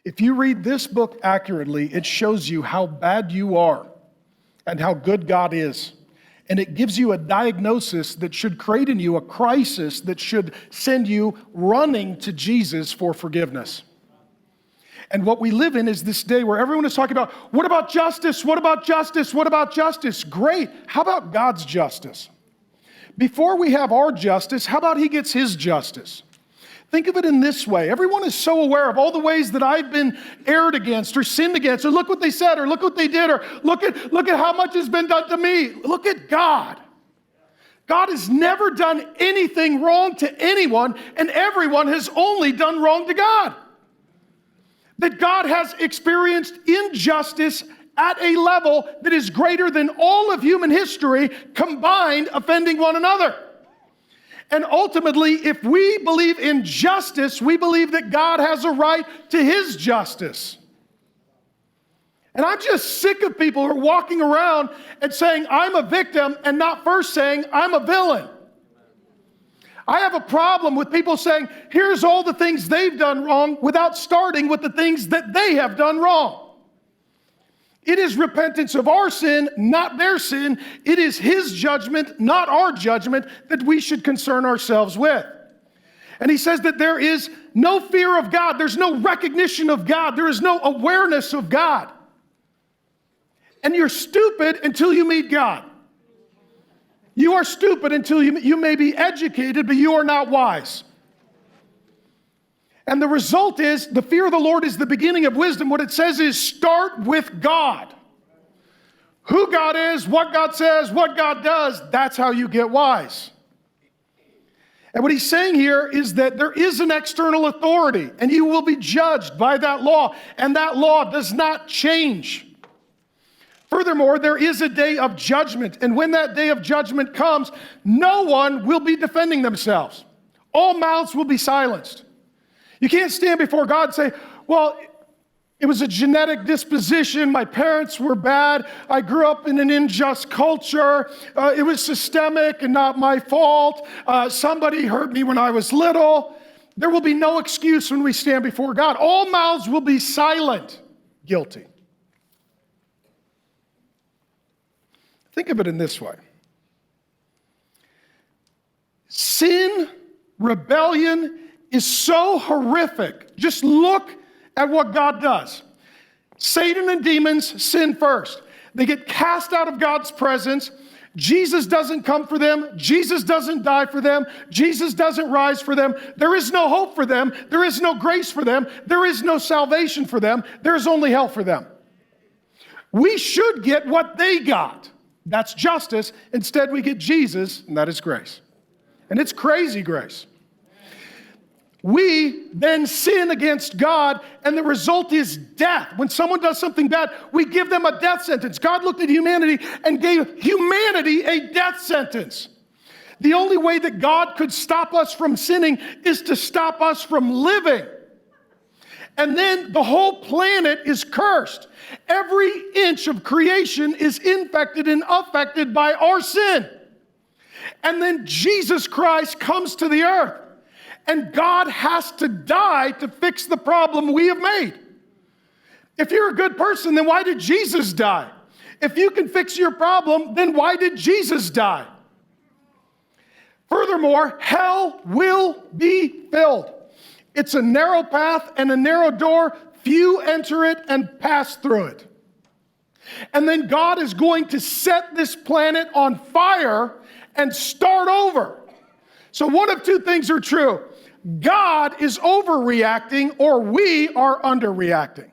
If you read this book accurately, it shows you how bad you are and how good God is. And it gives you a diagnosis that should create in you a crisis that should send you running to Jesus for forgiveness. And what we live in is this day where everyone is talking about, what about justice? What about justice? What about justice? Great. How about God's justice? Before we have our justice, how about he gets his justice? Think of it in this way. Everyone is so aware of all the ways that I've been erred against or sinned against, or look what they said, or look what they did, or look at how much has been done to me. Look at God. God has never done anything wrong to anyone, and everyone has only done wrong to God. That God has experienced injustice at a level that is greater than all of human history combined, offending one another. And ultimately, if we believe in justice, we believe that God has a right to his justice. And I'm just sick of people who are walking around and saying, I'm a victim, and not first saying, I'm a villain. I have a problem with people saying, here's all the things they've done wrong, without starting with the things that they have done wrong. It is repentance of our sin, not their sin. It is his judgment, not our judgment, that we should concern ourselves with. And he says that there is no fear of God. There's no recognition of God. There is no awareness of God. And you're stupid until you meet God. You are stupid until you may be educated, but you are not wise. And the result is, the fear of the Lord is the beginning of wisdom. What it says is, start with God. Who God is, what God says, what God does, that's how you get wise. And what he's saying here is that there is an external authority, and you will be judged by that law, and that law does not change. Furthermore, there is a day of judgment, and when that day of judgment comes, no one will be defending themselves. All mouths will be silenced. You can't stand before God and say, well, it was a genetic disposition. My parents were bad. I grew up in an unjust culture. It was systemic and not my fault. Somebody hurt me when I was little. There will be no excuse when we stand before God. All mouths will be silent. Guilty. Think of it in this way. Sin, rebellion, is so horrific. Just look at what God does. Satan and demons sin first. They get cast out of God's presence. Jesus doesn't come for them. Jesus doesn't die for them. Jesus doesn't rise for them. There is no hope for them. There is no grace for them. There is no salvation for them. There is only hell for them. We should get what they got. That's justice. Instead, we get Jesus, and that is grace. And it's crazy grace. We then sin against God, and the result is death. When someone does something bad, we give them a death sentence. God looked at humanity and gave humanity a death sentence. The only way that God could stop us from sinning is to stop us from living. And then the whole planet is cursed. Every inch of creation is infected and affected by our sin. And then Jesus Christ comes to the earth. And God has to die to fix the problem we have made. If you're a good person, then why did Jesus die? If you can fix your problem, then why did Jesus die? Furthermore, hell will be filled. It's a narrow path and a narrow door. Few enter it and pass through it. And then God is going to set this planet on fire and start over. So one of two things are true. God is overreacting, or we are underreacting.